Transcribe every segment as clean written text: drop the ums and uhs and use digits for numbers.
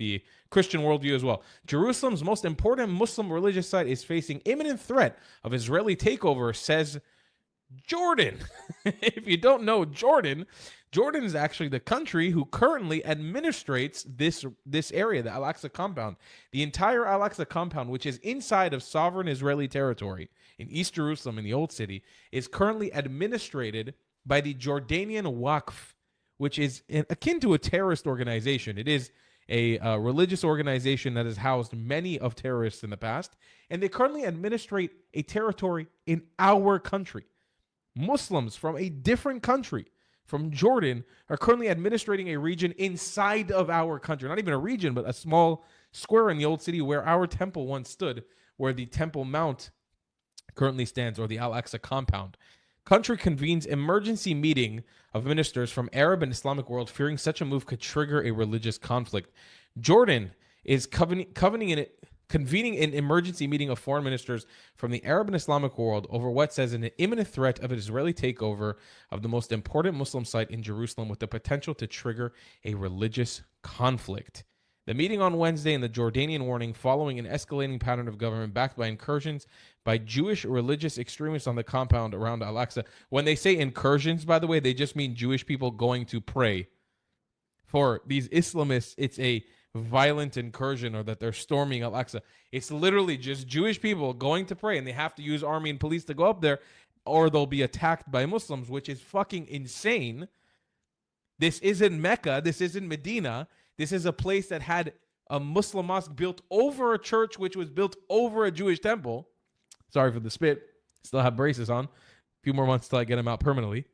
the Christian worldview as well. Jerusalem's most important Muslim religious site is facing imminent threat of Israeli takeover, says Jordan. If you don't know Jordan, Jordan is actually the country who currently administrates this area, the Al-Aqsa compound. The entire Al-Aqsa compound, which is inside of sovereign Israeli territory in East Jerusalem in the Old City, is currently administrated by the Jordanian Waqf, which is akin to a terrorist organization. It is a religious organization that has housed many of terrorists in the past, and they currently administrate a territory in our country. Muslims from a different country, from Jordan, are currently administrating a region inside of our country. Not even a region, but a small square in the Old City where our temple once stood, where the Temple Mount currently stands, or the Al-Aqsa compound. Country convenes emergency meeting of ministers from Arab and Islamic world, fearing such a move could trigger a religious conflict. Jordan is convening an emergency meeting of foreign ministers from the Arab and Islamic world over what says an imminent threat of an Israeli takeover of the most important Muslim site in Jerusalem, with the potential to trigger a religious conflict. The meeting on Wednesday in the Jordanian warning following an escalating pattern of government backed by incursions by Jewish religious extremists on the compound around Al-Aqsa. When they say incursions, by the way, they just mean Jewish people going to pray. For these Islamists, it's a violent incursion, or that they're storming Al-Aqsa. It's literally just Jewish people going to pray, and they have to use army and police to go up there, or they'll be attacked by Muslims, which is fucking insane. This isn't Mecca. This isn't Medina. This is a place that had a Muslim mosque built over a church, which was built over a Jewish temple. Sorry for the spit. Still have braces on. A few more months till I get them out permanently.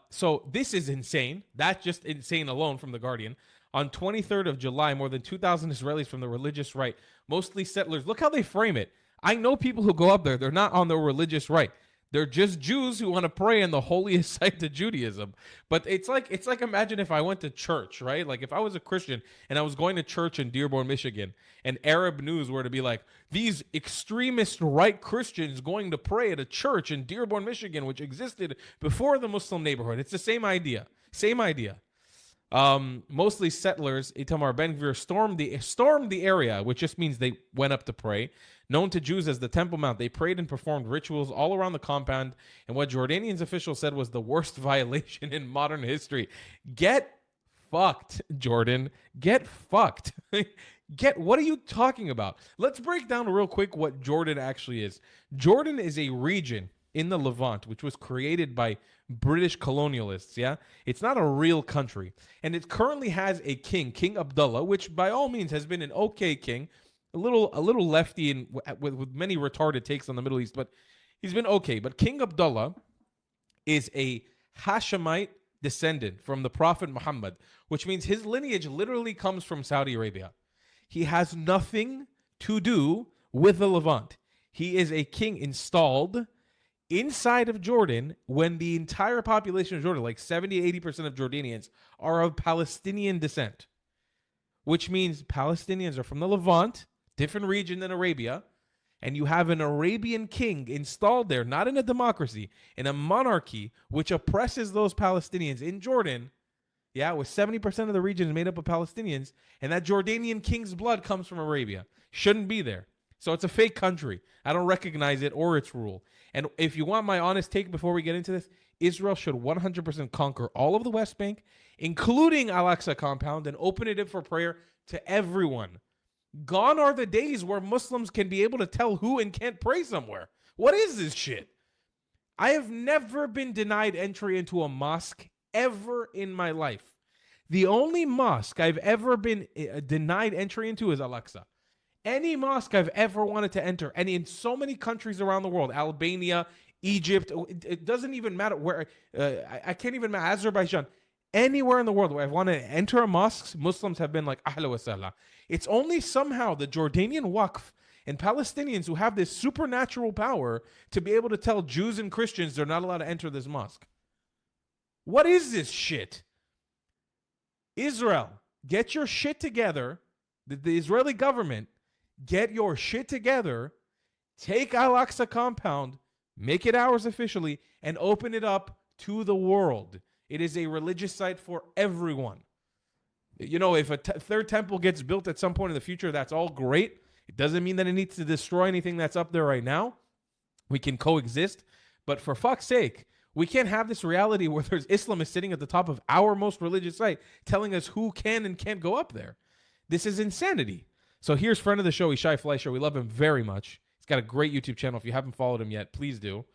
So this is insane. That's just insane alone from The Guardian. On 23rd of July, more than 2,000 Israelis from the religious right, mostly settlers. Look how they frame it. I know people who go up there. They're not on the religious right. They're just Jews who want to pray in the holiest site to Judaism. But it's like imagine if I went to church, right? Like if I was a Christian and I was going to church in Dearborn, Michigan, and Arab news were to be like, these extremist right Christians going to pray at a church in Dearborn, Michigan, which existed before the Muslim neighborhood. It's the same idea. Same idea. Mostly settlers, Itamar Ben-Gvir stormed the area, which just means they went up to pray. Known to Jews as the Temple Mount, they prayed and performed rituals all around the compound, and what Jordanians officials said was the worst violation in modern history. Get fucked, Jordan. Get fucked. What are you talking about? Let's break down real quick what Jordan actually is. Jordan is a region in the Levant, which was created by British colonialists, yeah? It's not a real country. And it currently has a king, King Abdullah, which by all means has been an okay king, a little lefty and with many retarded takes on the Middle East, but he's been okay. But King Abdullah is a Hashemite descendant from the Prophet Muhammad, which means his lineage literally comes from Saudi Arabia. He has nothing to do with the Levant. He is a king installed inside of Jordan when the entire population of Jordan, like 70-80% of Jordanians, are of Palestinian descent, which means Palestinians are from the Levant, different region than Arabia, and you have an Arabian king installed there, not in a democracy, in a monarchy, which oppresses those Palestinians in Jordan, yeah, with 70% of the region is made up of Palestinians, and that Jordanian king's blood comes from Arabia. Shouldn't be there. So it's a fake country. I don't recognize it or its rule. And if you want my honest take before we get into this, Israel should 100% conquer all of the West Bank, including Al-Aqsa compound, and open it up for prayer to everyone. Gone are the days where Muslims can be able to tell who and can't pray somewhere. What is this shit? I have never been denied entry into a mosque ever in my life. The only mosque I've ever been denied entry into is Al-Aqsa. Any mosque I've ever wanted to enter, and in so many countries around the world, Albania, Egypt, it doesn't even matter where, I can't even matter, Azerbaijan, anywhere in the world where I want to enter a mosque, Muslims have been like, ahla wa sahla. It's only somehow the Jordanian Waqf and Palestinians who have this supernatural power to be able to tell Jews and Christians they're not allowed to enter this mosque. What is this shit? Israel, get your shit together. The Israeli government, get your shit together, take Al-Aqsa compound, make it ours officially, and open it up to the world. It is a religious site for everyone. If a third temple gets built at some point in the future, that's all great. It doesn't mean that it needs to destroy anything that's up there right now. We can coexist. But for fuck's sake, we can't have this reality where there's Islamists sitting at the top of our most religious site telling us who can and can't go up there. This is insanity. So here's friend of the show, Ishai Fleischer. We love him very much. He's got a great YouTube channel. If you haven't followed him yet, please do.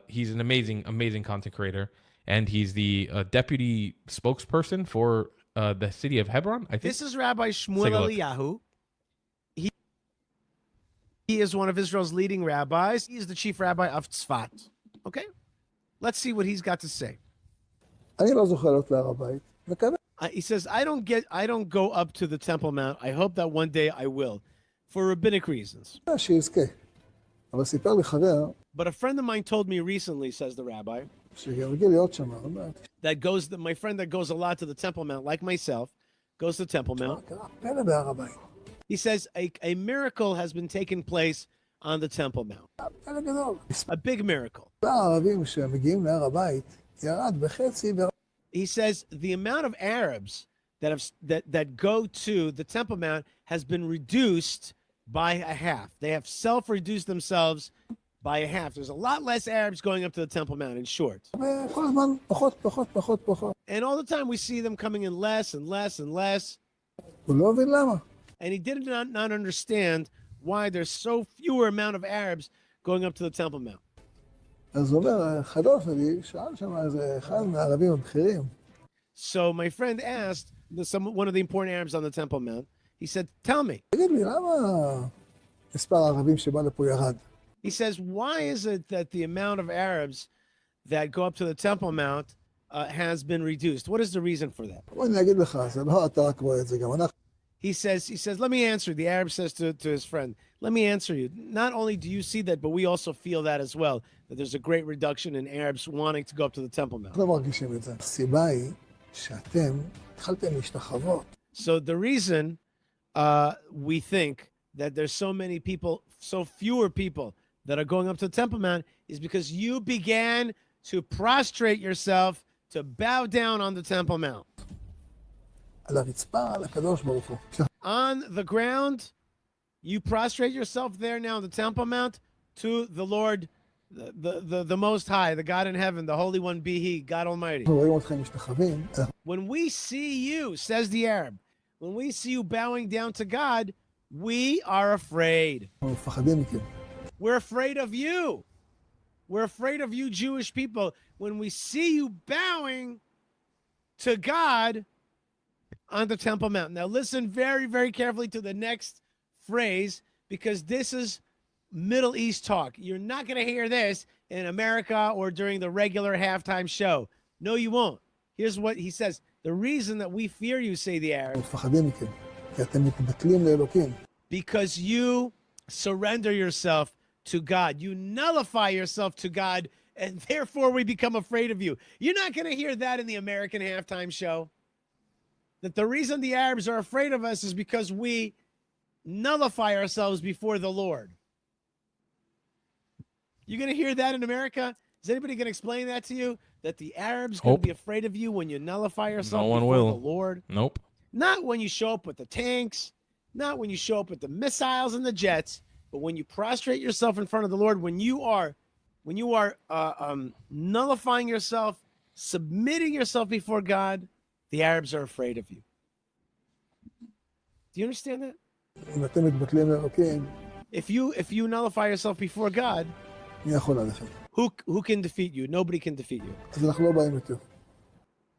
He's an amazing, amazing content creator. And he's the deputy spokesperson for the city of Hebron, I think. This is Rabbi Shmuel Eliyahu. He is one of Israel's leading rabbis. He is the chief rabbi of Tzfat. Okay? Let's see what he's got to say. He says, I don't go up to the Temple Mount. I hope that one day I will, for rabbinic reasons. But a friend of mine told me recently, says the rabbi, my friend that goes a lot to the Temple Mount, like myself, goes to the Temple Mount. He says a miracle has been taking place on the Temple Mount. A big miracle. He says the amount of Arabs that go to the Temple Mount has been reduced by a half. They have self-reduced themselves by a half. There's a lot less Arabs going up to the Temple Mount, in short. And all the time we see them coming in less and less and less. And he did not understand why there's so fewer amount of Arabs going up to the Temple Mount. So my friend asked one of the important Arabs on the Temple Mount, he said, tell me. He says, why is it that the amount of Arabs that go up to the Temple Mount has been reduced? What is the reason for that? He says, let me answer. The Arab says to his friend, let me answer you. Not only do you see that, but we also feel that as well, that there's a great reduction in Arabs wanting to go up to the Temple Mount. So the reason we think that there's so fewer people that are going up to the Temple Mount is because you began to prostrate yourself, to bow down on the Temple Mount. On the ground, you prostrate yourself there now on the Temple Mount to the Lord, the Most High, the God in heaven, the Holy One be He, God Almighty. When we see you, says the Arab, when we see you bowing down to God, we are afraid. We're afraid of you. We're afraid of you Jewish people. When we see you bowing to God on the Temple Mount. Now listen very, very carefully to the next phrase, because this is Middle East talk. You're not going to hear this in America or during the regular halftime show. No, you won't. Here's what he says. The reason that we fear you, say the Arabs, because you surrender yourself to God. You nullify yourself to God, and therefore we become afraid of you. You're not going to hear that in the American halftime show. That the reason the Arabs are afraid of us is because we nullify ourselves before the Lord. You're going to hear that in America? Is anybody going to explain that to you? That the Arabs going to be afraid of you when you nullify yourself before the Lord? Nope. Not when you show up with the tanks, not when you show up with the missiles and the jets, but when you prostrate yourself in front of the Lord, when you are nullifying yourself, submitting yourself before God, the Arabs are afraid of you. Do you understand that? If you nullify yourself before God, who can defeat you? Nobody can defeat you.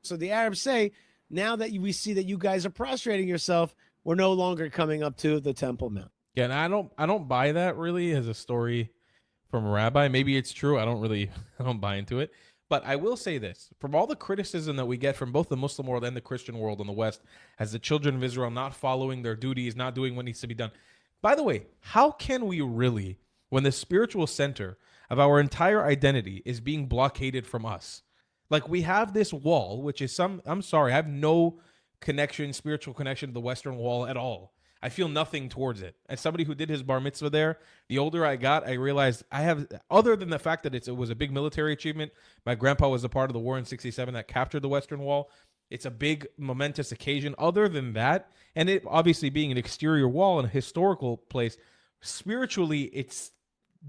So the Arabs say, now that we see that you guys are prostrating yourself, we're no longer coming up to the Temple Mount. Yeah, and I don't buy that really as a story from a rabbi. Maybe it's true. I don't buy into it. But I will say this, from all the criticism that we get from both the Muslim world and the Christian world in the West, as the children of Israel not following their duties, not doing what needs to be done. By the way, how can we really, when the spiritual center of our entire identity is being blockaded from us? Like, we have this wall, which is I'm sorry, I have no spiritual connection to the Western Wall at all. I feel nothing towards it. As somebody who did his bar mitzvah there, the older I got, I realized I have, other than the fact that it was a big military achievement, my grandpa was a part of the war in '67 that captured the Western Wall. It's a big momentous occasion. Other than that, and it obviously being an exterior wall and a historical place, spiritually it's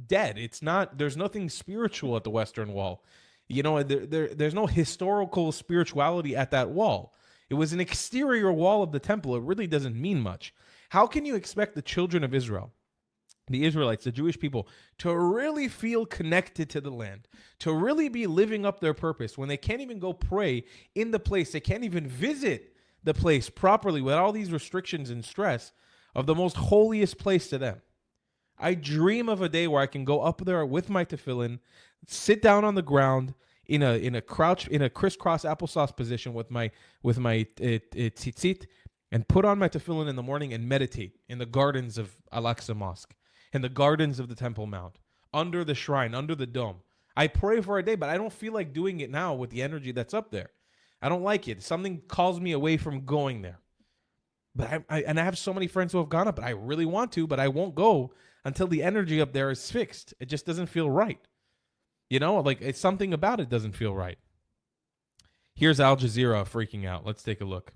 dead. It's not. There's nothing spiritual at the Western Wall. There's no historical spirituality at that wall. It was an exterior wall of the temple. It really doesn't mean much. How can you expect the children of Israel, the Israelites, the Jewish people, to really feel connected to the land, to really be living up their purpose when they can't even go pray in the place? They can't even visit the place properly with all these restrictions and stress of the most holiest place to them. I dream of a day where I can go up there with my tefillin, sit down on the ground in a crisscross applesauce position with my tzitzit, and put on my tefillin in the morning and meditate in the gardens of Al-Aqsa Mosque, in the gardens of the Temple Mount, under the shrine, under the dome. I pray for a day, but I don't feel like doing it now with the energy that's up there. I don't like it. Something calls me away from going there. But I have so many friends who have gone up, and I really want to, but I won't go until the energy up there is fixed. It just doesn't feel right. Like it's something about it doesn't feel right. Here's Al Jazeera freaking out. Let's take a look.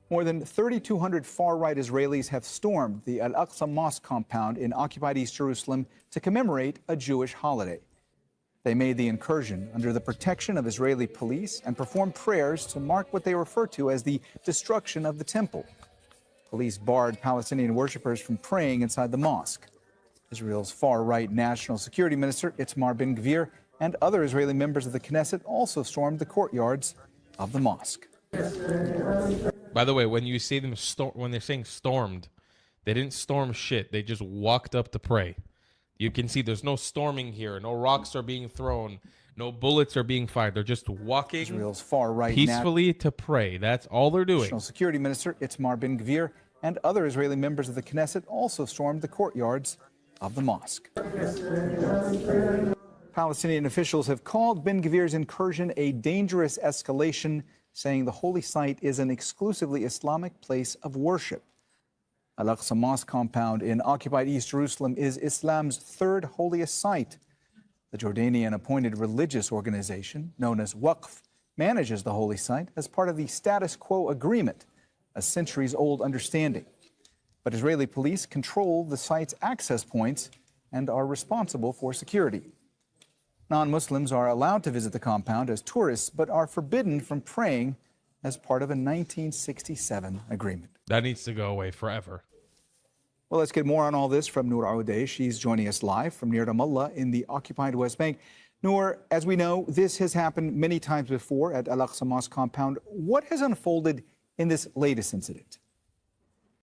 More than 3,200 far-right Israelis have stormed the Al-Aqsa Mosque compound in occupied East Jerusalem to commemorate a Jewish holiday. They made the incursion under the protection of Israeli police and performed prayers to mark what they refer to as the destruction of the temple. Police barred Palestinian worshippers from praying inside the mosque. Israel's far-right National Security Minister Itamar Ben-Gvir and other Israeli members of the Knesset also stormed the courtyards of the mosque. By the way, when you see them when they're saying stormed, they didn't storm shit. They just walked up to pray. You can see there's no storming here. No rocks are being thrown. No bullets are being fired. They're just walking Israel's far-right peacefully to pray. That's all they're doing. National Security Minister Itamar Ben-Gvir and other Israeli members of the Knesset also stormed the courtyards of the mosque. Palestinian officials have called Ben-Gvir's incursion a dangerous escalation, saying the holy site is an exclusively Islamic place of worship. Al-Aqsa Mosque compound in occupied East Jerusalem is Islam's third holiest site. The Jordanian-appointed religious organization, known as Waqf, manages the holy site as part of the status quo agreement, a centuries-old understanding. But Israeli police control the site's access points and are responsible for security. Non-Muslims are allowed to visit the compound as tourists, but are forbidden from praying as part of a 1967 agreement. That needs to go away forever. Well, let's get more on all this from Noor Aoudeh. She's joining us live from near Ramallah in the occupied West Bank. Noor, as we know, this has happened many times before at Al-Aqsa Mosque compound. What has unfolded in this latest incident?